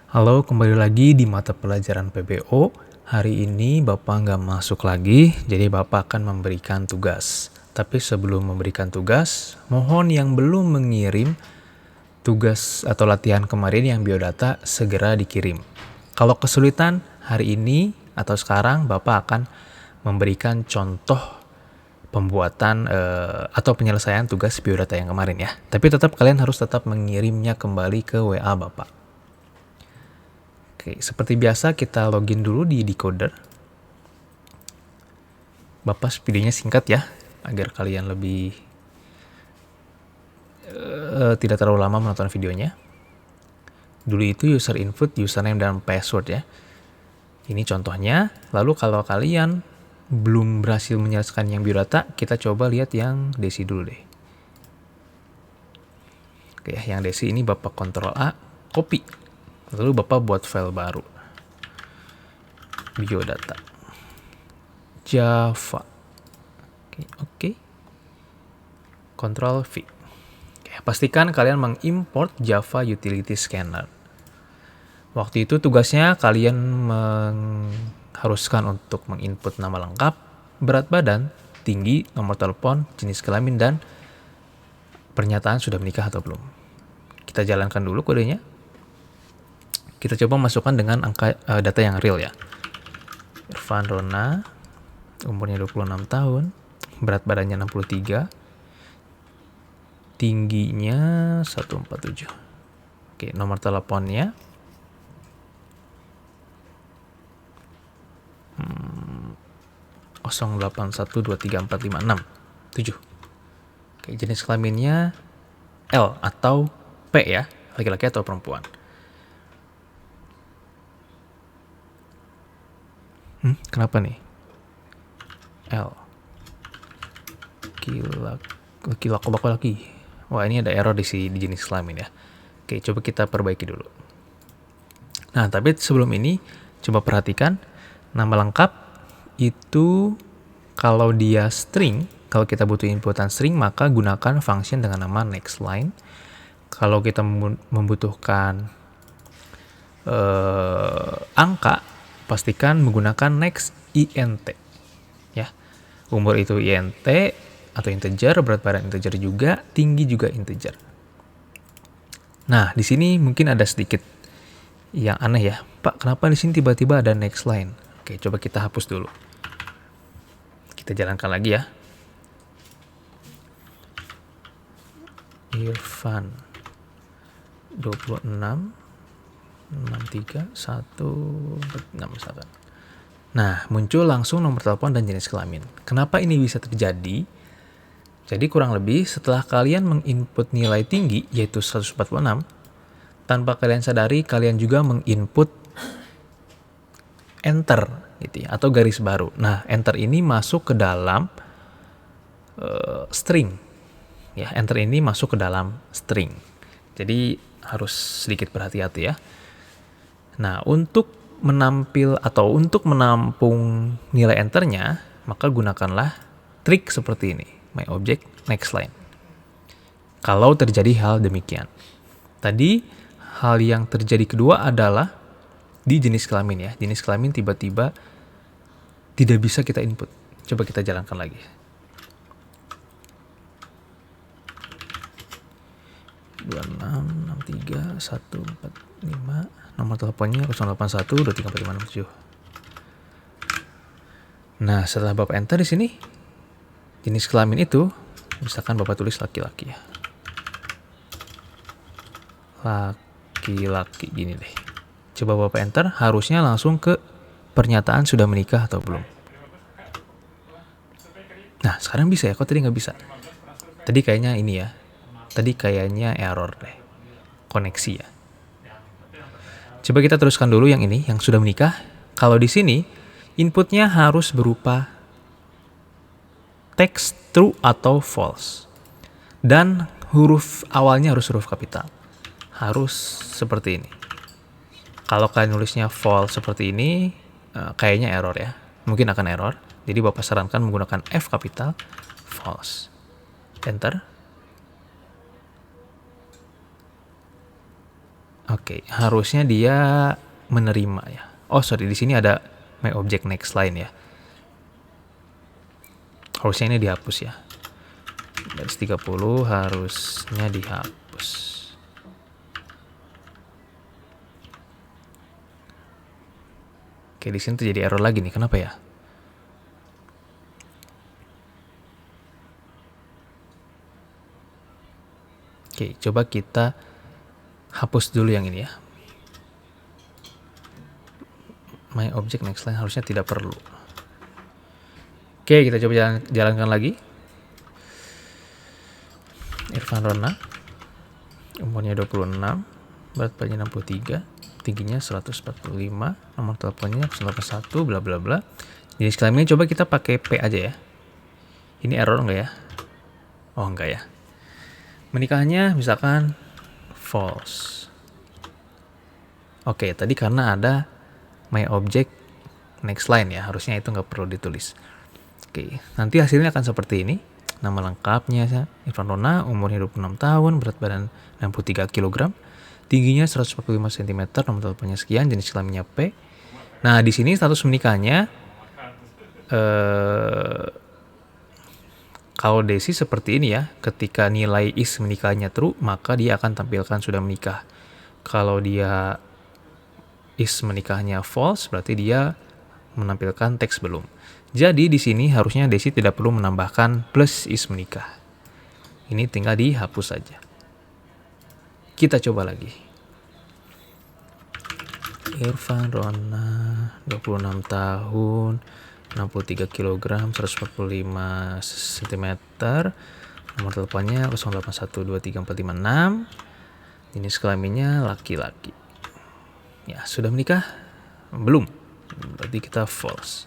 Halo, kembali lagi di mata pelajaran PBO. Hari ini Bapak nggak masuk lagi, jadi Bapak akan memberikan tugas. Tapi sebelum memberikan tugas, mohon yang belum mengirim tugas atau latihan kemarin yang biodata segera dikirim. Kalau kesulitan, hari ini atau sekarang Bapak akan memberikan contoh pembuatan atau penyelesaian tugas biodata yang kemarin ya. Tapi tetap kalian harus tetap mengirimnya kembali ke WA Bapak. Oke, seperti biasa kita login dulu di decoder. Bapak videonya singkat ya, agar kalian lebih tidak terlalu lama menonton videonya. Dulu itu user input, username, dan password ya. Ini contohnya. Lalu kalau kalian belum berhasil menyelesaikan yang biodata, kita coba lihat yang Desi dulu deh. Oke, yang Desi ini Bapak Ctrl A, copy. Lalu Bapak buat file baru. Biodata. Java. Oke. Ctrl V. Oke, pastikan kalian mengimport Java Utility Scanner. Waktu itu tugasnya kalian mengharuskan untuk menginput nama lengkap, berat badan, tinggi, nomor telepon, jenis kelamin, dan pernyataan sudah menikah atau belum. Kita jalankan dulu kodenya. Kita coba masukkan dengan angka data yang real ya. Irfan Rona, umurnya 26 tahun, berat badannya 63, tingginya 147. Oke, nomor teleponnya 081234567. Oke, jenis kelaminnya L atau P ya, laki-laki atau perempuan. Kenapa nih? L. Laki-laki. Wah, ini ada error di jenis kelamin ya. Oke, coba kita perbaiki dulu. Nah, tapi sebelum ini coba perhatikan nama lengkap itu kalau dia string, kalau kita butuh inputan string maka gunakan function dengan nama next line. Kalau kita membutuhkan angka, pastikan menggunakan next int ya. Umur itu int atau integer, berat badan integer juga, tinggi juga integer. Nah, di sini mungkin ada sedikit yang aneh ya. Pak, kenapa di sini tiba-tiba ada next line? Oke, coba kita hapus dulu. Kita jalankan lagi ya. Irfan 26 63 161. Nah, muncul langsung nomor telepon dan jenis kelamin. Kenapa ini bisa terjadi? Jadi kurang lebih setelah kalian menginput nilai tinggi yaitu 146, tanpa kalian sadari kalian juga menginput enter gitu ya, atau garis baru. Nah, enter ini masuk ke dalam string. Ya, enter ini masuk ke dalam string. Jadi harus sedikit berhati-hati ya. Nah, untuk menampung nilai enternya, maka gunakanlah trik seperti ini, myObject next line. Kalau terjadi hal demikian. Tadi hal yang terjadi kedua adalah di jenis kelamin ya. Jenis kelamin tiba-tiba tidak bisa kita input. Coba kita jalankan lagi. 26 63 145, nomor teleponnya 081 234567. Nah, setelah Bapak enter di sini, jenis kelamin itu misalkan Bapak tulis laki-laki ya. Laki-laki gini deh. Coba Bapak enter, harusnya langsung ke pernyataan sudah menikah atau belum. Nah, sekarang bisa ya, kok tadi nggak bisa? Tadi kayaknya ini ya. Tadi kayaknya error deh. Koneksi ya. Coba kita teruskan dulu yang ini, yang sudah menikah. Kalau di sini, inputnya harus berupa teks true atau false. Dan huruf awalnya harus huruf kapital. Harus seperti ini. Kalau kalian nulisnya false seperti ini, kayaknya error ya. Mungkin akan error. Jadi Bapak sarankan menggunakan F kapital, false. Enter. Oke, harusnya dia menerima ya. Oh sorry, di sini ada my object next line ya. Harusnya ini dihapus ya. Garis 30 harusnya dihapus. Oke, di sini terjadi error lagi nih. Kenapa ya? Oke, coba kita hapus dulu yang ini ya. My object next line harusnya tidak perlu. Oke, kita coba jalankan lagi. Irfan Rona, umurnya 26, berat badannya 63, tingginya 145, nomor teleponnya 081, bla bla bla. Jenis kelaminnya coba kita pakai P aja ya. Ini error enggak ya? Oh enggak ya. Menikahnya misalkan false. Oke, tadi karena ada my object next line ya, harusnya itu nggak perlu ditulis. Oke, nanti hasilnya akan seperti ini. Nama lengkapnya Irfan Rona, umurnya 26 tahun, berat badan 63 kg, tingginya 145 cm, nomor teleponnya sekian, jenis kelaminnya P. Nah, di sini status menikahnya kalau Desi seperti ini ya, ketika nilai is menikahnya true, maka dia akan tampilkan sudah menikah. Kalau dia is menikahnya false, berarti dia menampilkan teks belum. Jadi di sini harusnya Desi tidak perlu menambahkan plus is menikah. Ini tinggal dihapus saja. Kita coba lagi. Irfan Rona, 26 tahun, 63 kg, 145 cm, nomor teleponnya 08123456, jenis kelaminnya laki-laki. Ya, sudah menikah? Belum. Berarti kita false.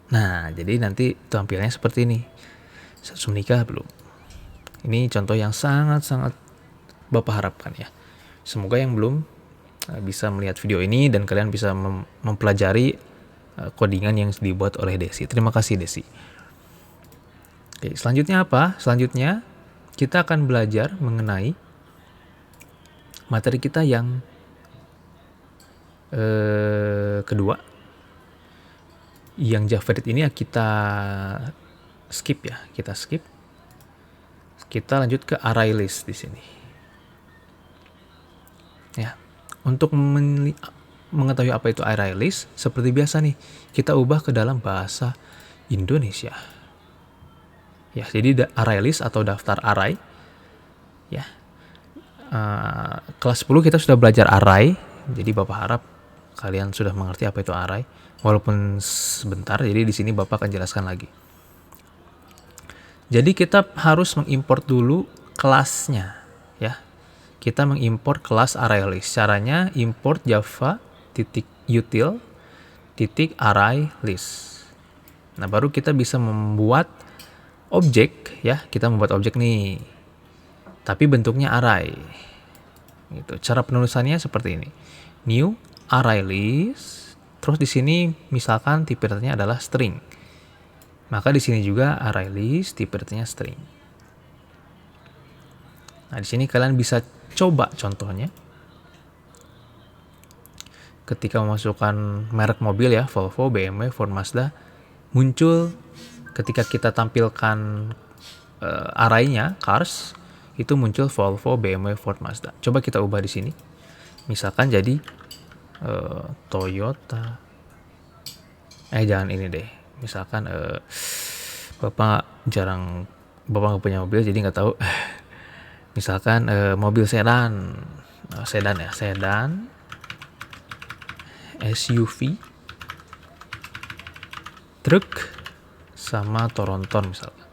Nah, jadi nanti tampilnya seperti ini. Status menikah belum. Ini contoh yang sangat-sangat Bapak harapkan ya. Semoga yang belum bisa melihat video ini dan kalian bisa mempelajari codingan yang dibuat oleh Desi. Terima kasih Desi. Oke, selanjutnya apa? Selanjutnya kita akan belajar mengenai materi kita yang kedua. Yang Javarit ini ya kita skip ya, kita skip. Kita lanjut ke array list di sini. Ya, untuk mengetahui apa itu array list, seperti biasa nih, kita ubah ke dalam bahasa Indonesia. Ya, jadi array list atau daftar array. Ya, kelas 10 kita sudah belajar array, jadi Bapak harap kalian sudah mengerti apa itu array. Walaupun sebentar, jadi di sini Bapak akan jelaskan lagi. Jadi kita harus mengimport dulu kelasnya, ya. Kita mengimport kelas array list. Caranya import java.util.array list. Nah, baru kita bisa membuat objek, ya. Kita membuat objek nih, tapi bentuknya array. Gitu. Cara penulisannya seperti ini. New array list. Terus di sini misalkan tipe datanya adalah string. Maka di sini juga array list tipe datanya string. Nah, di sini kalian bisa coba contohnya. Ketika memasukkan merek mobil ya, Volvo, BMW, Ford, Mazda, muncul ketika kita tampilkan array-nya cars, itu muncul Volvo, BMW, Ford, Mazda. Coba kita ubah di sini. Misalkan jadi Toyota. Jangan ini deh. Misalkan Bapak nggak punya mobil jadi nggak tahu. Misalkan mobil sedan ya, sedan, SUV, truk, sama Tronton misalkan.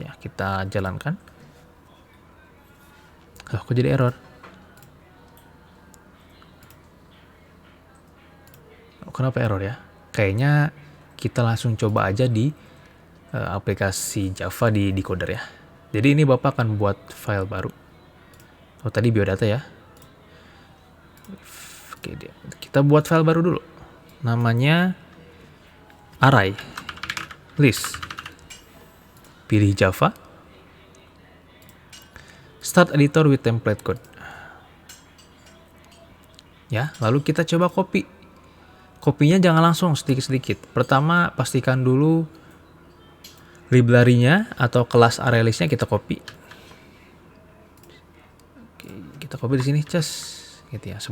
Ya, kita jalankan. Kok jadi error? Kenapa error ya? Kayaknya kita langsung coba aja di aplikasi Java di decoder ya. Jadi ini Bapak akan buat file baru. Oh, tadi biodata ya. Oke, kita buat file baru dulu. Namanya array list. Pilih Java. Start editor with template code. Ya, lalu kita coba copy. Kopinya jangan langsung sedikit-sedikit. Pertama, pastikan dulu library-nya atau kelas ArrayList-nya kita copy. Oke, kita copy di sini, gitu ya.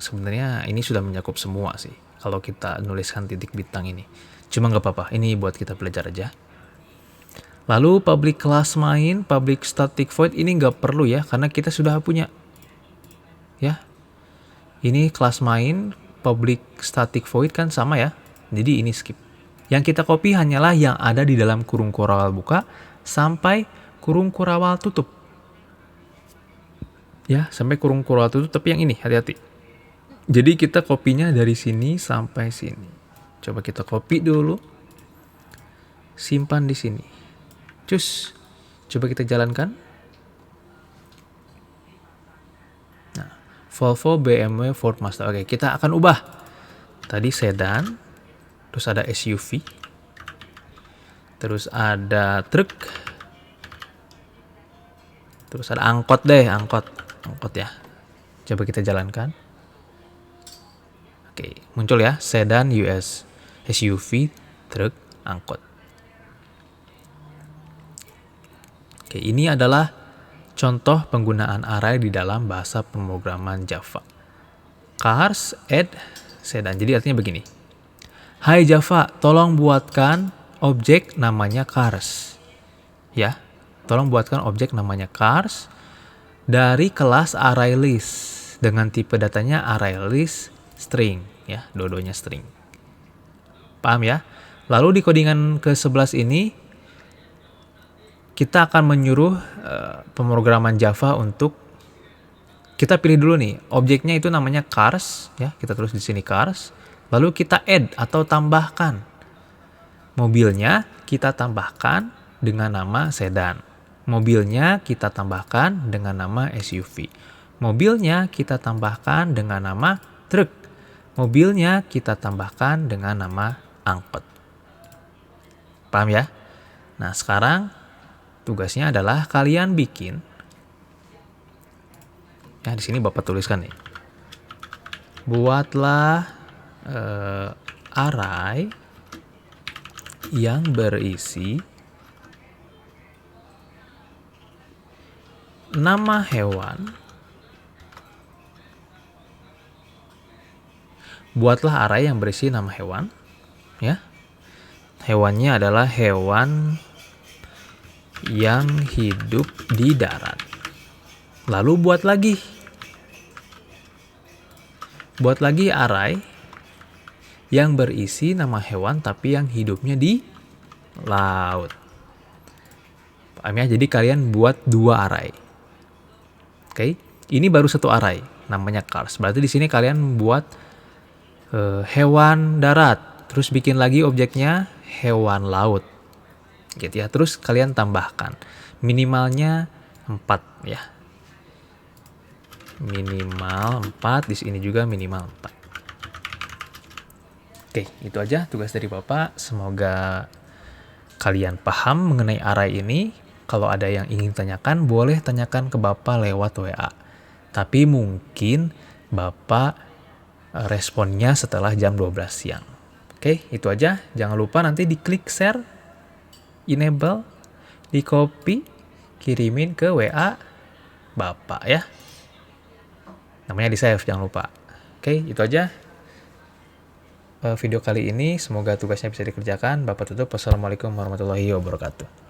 Sebenarnya ini sudah mencakup semua sih. Kalau kita nuliskan titik bintang ini, cuma nggak apa-apa. Ini buat kita belajar aja. Lalu public class main, public static void ini nggak perlu ya, karena kita sudah punya. Ya, ini kelas main, public static void kan sama ya, jadi ini skip. Yang kita copy hanyalah yang ada di dalam kurung kurawal buka sampai kurung kurawal tutup. Ya, sampai kurung kurawal tutup, tapi yang ini hati-hati. Jadi kita kopinya dari sini sampai sini. Coba kita copy dulu. Simpan di sini. Coba kita jalankan. Nah, Volvo, BMW, Ford, Mazda. Oke, kita akan ubah. Tadi sedan, terus ada SUV, terus ada truk, terus ada angkot deh, angkot ya. Coba kita jalankan. Oke, muncul ya, sedan, SUV, truk, angkot. Oke, ini adalah contoh penggunaan array di dalam bahasa pemrograman Java. Cars, add, sedan. Jadi artinya begini. Hai Java, tolong buatkan objek namanya cars. Ya, tolong buatkan objek namanya cars dari kelas ArrayList dengan tipe datanya ArrayList string, ya, dua-duanya string. Paham ya? Lalu di codingan ke-11 ini kita akan menyuruh pemrograman Java untuk kita pilih dulu nih, objeknya itu namanya cars, ya, kita tulis di sini cars. Lalu kita add atau tambahkan. Mobilnya kita tambahkan dengan nama sedan. Mobilnya kita tambahkan dengan nama SUV. Mobilnya kita tambahkan dengan nama truk. Mobilnya kita tambahkan dengan nama angkot. Paham ya? Nah, sekarang tugasnya adalah kalian bikin. Nah, di sini Bapak tuliskan nih. Buatlah array yang berisi nama hewan. Buatlah array yang berisi nama hewan, ya. Hewannya adalah hewan yang hidup di darat. Lalu buat lagi array yang berisi nama hewan tapi yang hidupnya di laut. Paham ya? Jadi kalian buat 2 array. Oke, ini baru satu array, namanya cars. Berarti di sini kalian buat hewan darat, terus bikin lagi objeknya hewan laut, gitu ya. Terus kalian tambahkan minimalnya 4 ya, minimal 4, di sini juga minimal 4. Oke, itu aja tugas dari Bapak. Semoga kalian paham mengenai array ini. Kalau ada yang ingin tanyakan, boleh tanyakan ke Bapak lewat WA. Tapi mungkin Bapak responnya setelah jam 12 siang. Oke, itu aja. Jangan lupa nanti diklik share, enable, di copy, kirimin ke WA Bapak ya. Namanya di save, jangan lupa. Oke, itu aja video kali ini. Semoga tugasnya bisa dikerjakan. Bapak tutup. Wassalamualaikum warahmatullahi wabarakatuh.